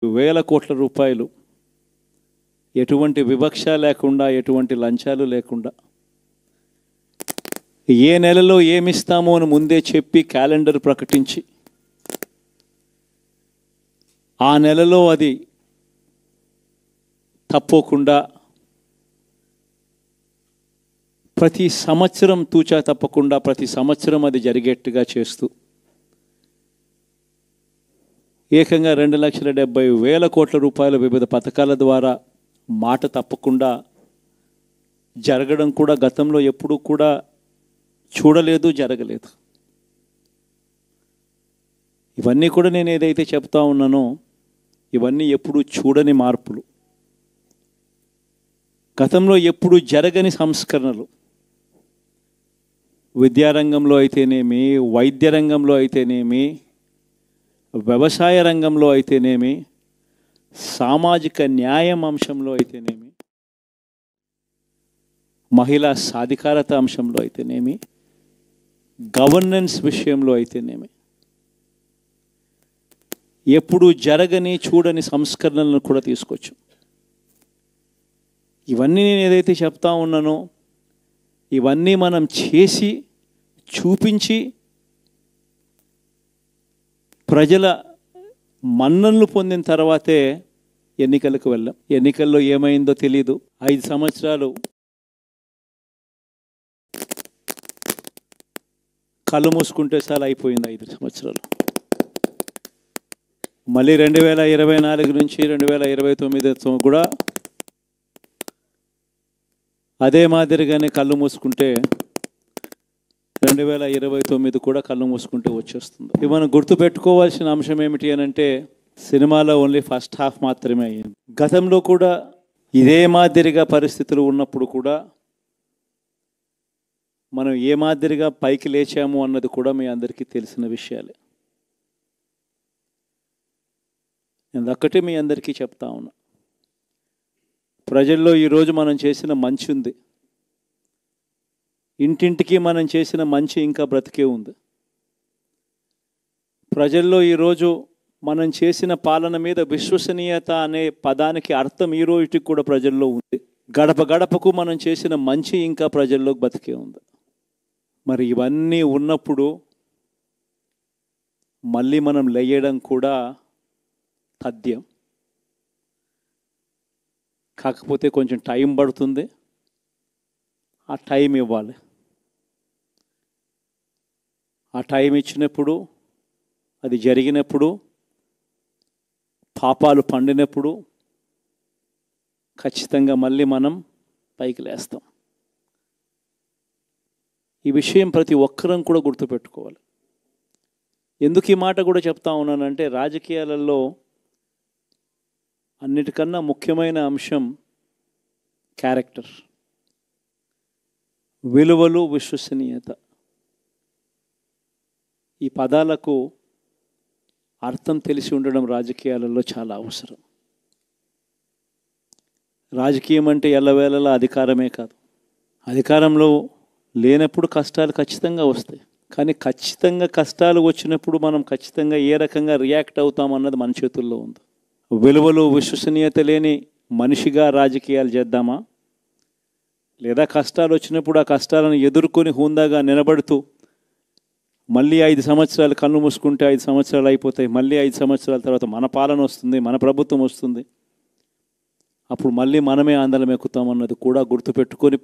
వేల కోట్ల రూపాయలు ఎటువంటి వివక్ష లేకుండా, ఎటువంటి లంచాలు లేకుండా, ఏ నెలలో ఏమిస్తామో అని ముందే చెప్పి క్యాలెండర్ ప్రకటించి ఆ నెలలో అది తప్పకుండా ప్రతి సంవత్సరం తూచా తప్పకుండా ప్రతి సంవత్సరం అది జరిగేట్టుగా చేస్తూ ఏకంగా 2,70,000 కోట్ల రూపాయల వివిధ పథకాల ద్వారా మాట తప్పకుండా జరగడం కూడా గతంలో ఎప్పుడూ కూడా చూడలేదు, జరగలేదు. ఇవన్నీ కూడా నేను ఏదైతే చెప్తా ఉన్నానో ఇవన్నీ ఎప్పుడూ చూడని మార్పులు, గతంలో ఎప్పుడూ జరగని సంస్కరణలు. విద్యారంగంలో అయితేనేమి, వైద్య రంగంలో అయితేనేమి, వ్యవసాయ రంగంలో అయితేనేమి, సామాజిక న్యాయం అంశంలో అయితేనేమి, మహిళా సాధికారత అంశంలో అయితేనేమి, గవర్నెన్స్ విషయంలో అయితేనేమి ఎప్పుడూ జరగని చూడని సంస్కరణలను కూడా తీసుకొచ్చు. ఇవన్నీ నేను ఏదైతే చెప్తా ఉన్నానో ఇవన్నీ మనం చేసి చూపించి ప్రజల మన్ననలు పొందిన తర్వాతే ఎన్నికలకు వెళ్ళాం. ఎన్నికల్లో ఏమైందో తెలీదు. 5 సంవత్సరాలు కళ్ళు మూసుకుంటే చాలా అయిపోయింది. 5 సంవత్సరాలు. మళ్ళీ 2024 నుంచి 2029 కూడా అదే మాదిరిగానే కళ్ళు మూసుకుంటే 2029 కూడా కళ్ళు మూసుకుంటే వచ్చేస్తుంది. ఇవి మనం గుర్తుపెట్టుకోవాల్సిన అంశం ఏమిటి అని అంటే, సినిమాలో ఓన్లీ ఫస్ట్ హాఫ్ మాత్రమే అయ్యింది. గతంలో కూడా ఇదే మాదిరిగా పరిస్థితులు ఉన్నప్పుడు కూడా మనం ఏ మాదిరిగా పైకి లేచాము అన్నది కూడా మీ అందరికీ తెలిసిన విషయాలే. నేను ఒక్కటే మీ అందరికీ చెప్తా ఉన్నా, ప్రజల్లో ఈరోజు మనం చేసిన మంచి ఉంది. ఇంటింటికి మనం చేసిన మంచి ఇంకా బ్రతికే ఉంది. ప్రజల్లో ఈరోజు మనం చేసిన పాలన మీద విశ్వసనీయత అనే పదానికి అర్థం ఈ రోజుకి కూడా ప్రజల్లో ఉంది. గడప గడపకు మనం చేసిన మంచి ఇంకా ప్రజల్లో బతికే ఉంది. మరి ఇవన్నీ ఉన్నప్పుడు మళ్ళీ మనం లేయడం కూడా తథ్యం. కాకపోతే కొంచెం టైం పడుతుంది. ఆ టైం ఇవ్వాలి. ఆ టైం ఇచ్చినప్పుడు, అది జరిగినప్పుడు, పాపాలు పండినప్పుడు ఖచ్చితంగా మళ్ళీ మనం పైకి లేస్తాం. ఈ విషయం ప్రతి ఒక్కరం కూడా గుర్తుపెట్టుకోవాలి. ఎందుకు ఈ మాట కూడా చెప్తా ఉన్నానంటే, రాజకీయాలలో అన్నిటికన్నా ముఖ్యమైన అంశం క్యారెక్టర్, విలువలు, విశ్వసనీయత. ఈ పదాలకు అర్థం తెలిసి ఉండడం రాజకీయాలలో చాలా అవసరం. రాజకీయం అంటే ఎల్లవేళలా అధికారమే కాదు. అధికారంలో లేనప్పుడు కష్టాలు ఖచ్చితంగా వస్తాయి. కానీ ఖచ్చితంగా కష్టాలు వచ్చినప్పుడు మనం ఖచ్చితంగా ఏ రకంగా రియాక్ట్ అవుతామన్నది మన చేతుల్లో ఉంది. విలువలు, విశ్వసనీయత లేని మనిషిగా రాజకీయాలు చేద్దామా, లేదా కష్టాలు వచ్చినప్పుడు ఆ కష్టాలను ఎదుర్కొని హుందాగా నిలబడుతూ మళ్ళీ 5 సంవత్సరాలు కళ్ళు మూసుకుంటే 5 సంవత్సరాలు అయిపోతాయి, మళ్ళీ 5 సంవత్సరాల తర్వాత మన పాలన వస్తుంది, మన ప్రభుత్వం వస్తుంది, అప్పుడు మళ్ళీ మనమే ఆందోళన ఎక్కుతామన్నది కూడా గుర్తుపెట్టుకొని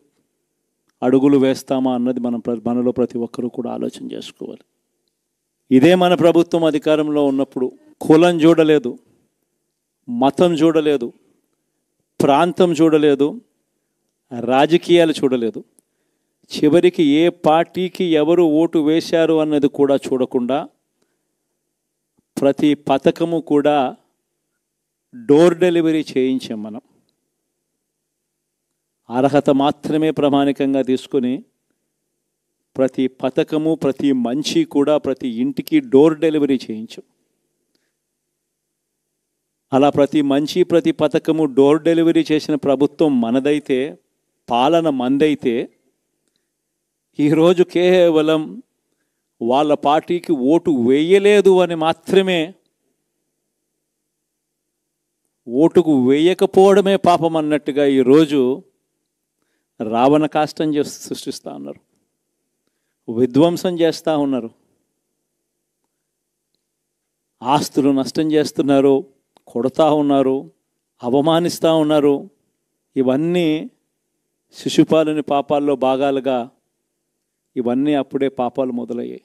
అడుగులు వేస్తామా అన్నది మనలో ప్రతి ఒక్కరూ కూడా ఆలోచన చేసుకోవాలి. ఇదే మన ప్రభుత్వం అధికారంలో ఉన్నప్పుడు కులం చూడలేదు, మతం చూడలేదు, ప్రాంతం చూడలేదు, రాజకీయాలు చూడలేదు, చివరికి ఏ పార్టీకి ఎవరు ఓటు వేశారు అన్నది కూడా చూడకుండా ప్రతి పథకము కూడా డోర్ డెలివరీ చేయించాం. మనం అర్హత మాత్రమే ప్రామాణికంగా తీసుకొని ప్రతి పథకము, ప్రతి మంచి కూడా ప్రతి ఇంటికి డోర్ డెలివరీ చేయించాం. అలా ప్రతి మంచి, ప్రతి పథకము డోర్ డెలివరీ చేసిన ప్రభుత్వం మనదైతే, పాలన మందైతే, ఈరోజు కేవలం వాళ్ళ పార్టీకి ఓటు వేయలేదు అని మాత్రమే ఓటుకు వేయకపోవడమే పాపం అన్నట్టుగా ఈరోజు రావణ కాష్టం సృష్టిస్తూ ఉన్నారు, విధ్వంసం చేస్తూ ఉన్నారు, ఆస్తులు నష్టం చేస్తున్నారు, కొడతా ఉన్నారు, అవమానిస్తూ ఉన్నారు. ఇవన్నీ శిశుపాలుని పాపాల్లో భాగాలుగా ఇవన్నీ అప్పుడే పాపాలు మొదలయ్యాయి.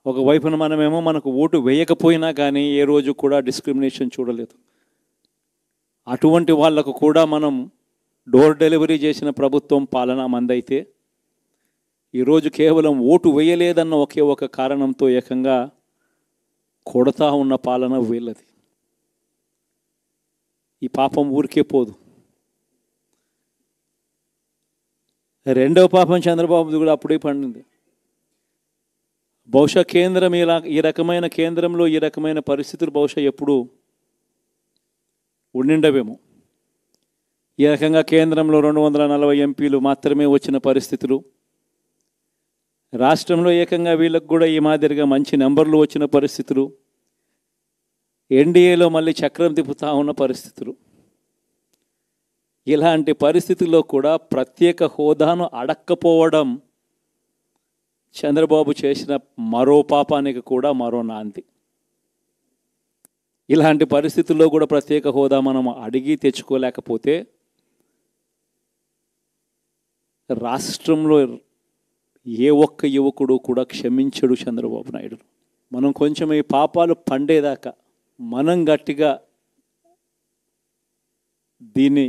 ఒకవైపున మనమేమో మనకు ఓటు వేయకపోయినా కానీ ఏ రోజు కూడా డిస్క్రిమినేషన్ చూడలేదు. అటువంటి వాళ్లకు కూడా మనం డోర్ డెలివరీ చేసిన ప్రభుత్వం పాలన మందైతే ఈరోజు కేవలం ఓటు వేయలేదన్న ఒకే ఒక కారణంతో ఏకంగా కొడతా ఉన్న పాలన వీళ్ళది. ఈ పాపం ఊరికే పోదు. రెండవ పాపం చంద్రబాబుది కూడా అప్పుడే పండింది. బహుశా కేంద్రం ఈ రకమైన కేంద్రంలో ఈ రకమైన పరిస్థితులు బహుశా ఎప్పుడు ఉండిండవేమో. ఈ రకంగా కేంద్రంలో 240 ఎంపీలు మాత్రమే వచ్చిన పరిస్థితులు, రాష్ట్రంలో ఏకంగా వీళ్ళకు కూడా ఈ మాదిరిగా మంచి నెంబర్లు వచ్చిన పరిస్థితులు, ఎన్డీఏలో మళ్ళీ చక్రం తిప్పుతా ఉన్న పరిస్థితులు. ఇలాంటి పరిస్థితుల్లో కూడా ప్రత్యేక హోదాను అడక్కపోవడం చంద్రబాబు చేసిన మరో పాపానికి కూడా మరో నాంది. ఇలాంటి పరిస్థితుల్లో కూడా ప్రత్యేక హోదా మనం అడిగి తెచ్చుకోలేకపోతే రాష్ట్రంలో ఏ ఒక్క యువకుడు కూడా క్షమించడు చంద్రబాబు నాయుడు. మనం కొంచెం ఈ పాపాలు పండేదాకా మనం గట్టిగా దీన్ని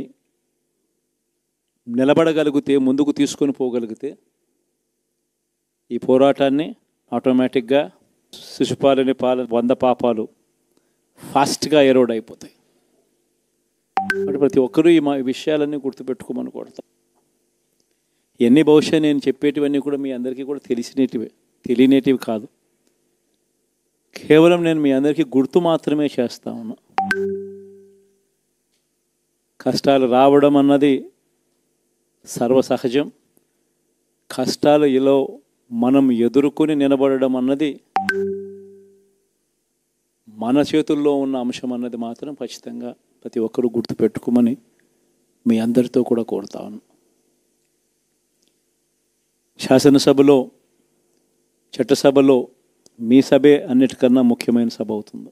నిలబడగలిగితే, ముందుకు తీసుకొని పోగలిగితే ఈ పోరాటాన్ని ఆటోమేటిక్గా శిశుపాలుని 100 పాపాలు ఫాస్ట్గా ఎరోడ్ అయిపోతాయి. అంటే ప్రతి ఒక్కరూ ఈ విషయాలన్నీ గుర్తుపెట్టుకోమని కోరుతాం. ఎన్ని బహుశా నేను చెప్పేటివన్నీ కూడా మీ అందరికీ కూడా తెలియనేటివి కాదు. కేవలం నేను మీ అందరికీ గుర్తు మాత్రమే చేస్తా ఉన్నా. కష్టాలు రావడం అన్నది సర్వసహజం. కష్టాలు ఇలా మనం ఎదుర్కొని నిలబడడం అన్నది మన చేతుల్లో ఉన్న అంశం అన్నది మాత్రం ఖచ్చితంగా ప్రతి ఒక్కరూ గుర్తుపెట్టుకోమని మీ అందరితో కూడా కోరుతా ఉన్నాను. శాసనసభలో, చట్టసభలో మీ సభే అన్నిటికన్నా ముఖ్యమైన సభ అవుతుంది.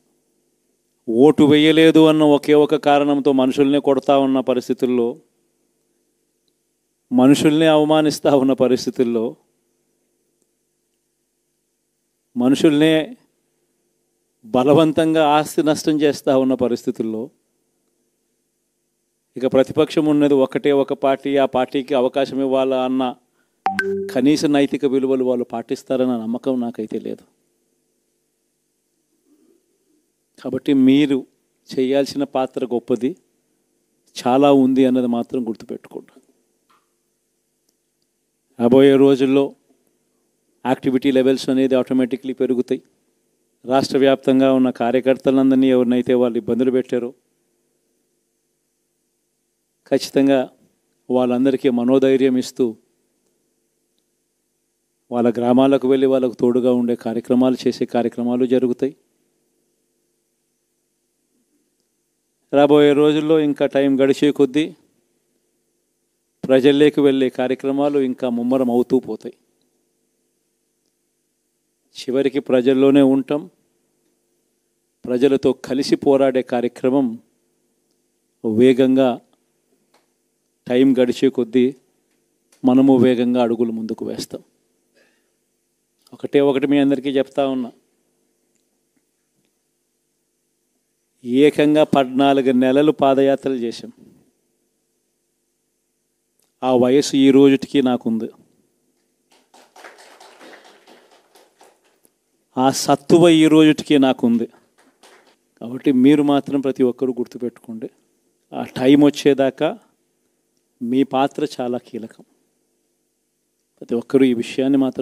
ఓటు వేయలేదు అన్న ఒకే ఒక కారణంతో మనుషుల్నే కొడతా ఉన్న పరిస్థితుల్లో, మనుషుల్ని అవమానిస్తూ ఉన్న పరిస్థితుల్లో, మనుషుల్నే బలవంతంగా ఆస్తి నష్టం చేస్తూ ఉన్న పరిస్థితుల్లో ఇక ప్రతిపక్షం ఉన్నది ఒకటే ఒక పార్టీ, ఆ పార్టీకి అవకాశం ఇవ్వాలా అన్న కనీస నైతిక విలువలు వాళ్ళు పాటిస్తారన్న నమ్మకం నాకైతే లేదు. కాబట్టి మీరు చేయాల్సిన పాత్ర గొప్పది, చాలా ఉంది అన్నది మాత్రం గుర్తుపెట్టుకోండి. రాబోయే రోజుల్లో యాక్టివిటీ లెవెల్స్ అనేది ఆటోమేటిక్లీ పెరుగుతాయి. రాష్ట్ర వ్యాప్తంగా ఉన్న కార్యకర్తలందరినీ ఎవరినైతే వాళ్ళు ఇబ్బందులు పెట్టారో ఖచ్చితంగా వాళ్ళందరికీ మనోధైర్యం ఇస్తూ వాళ్ళ గ్రామాలకు వెళ్ళి వాళ్ళకు తోడుగా ఉండే కార్యక్రమాలు చేసే కార్యక్రమాలు జరుగుతాయి. రాబోయే రోజుల్లో ఇంకా టైం గడిచే కొద్దీ ప్రజల్లోకి వెళ్ళే కార్యక్రమాలు ఇంకా ముమ్మరం అవుతూ పోతాయి. చివరికి ప్రజల్లోనే ఉంటాం. ప్రజలతో కలిసి పోరాడే కార్యక్రమం వేగంగా టైం గడిచే కొద్దీ మనము వేగంగా అడుగులు ముందుకు వేస్తాం. ఒకటి మీ అందరికీ చెప్తా ఉన్నా, ఏకంగా 14 నెలలు పాదయాత్రలు చేశాం. ఆ వయసు ఈ రోజుటికి నాకుంది. ఆ సత్తువ ఈ రోజుటికి నాకుంది. కాబట్టి మీరు మాత్రం ప్రతి ఒక్కరూ గుర్తుపెట్టుకోండి, ఆ టైం వచ్చేదాకా మీ పాత్ర చాలా కీలకం. ప్రతి ఒక్కరూ ఈ విషయాన్ని మాత్రం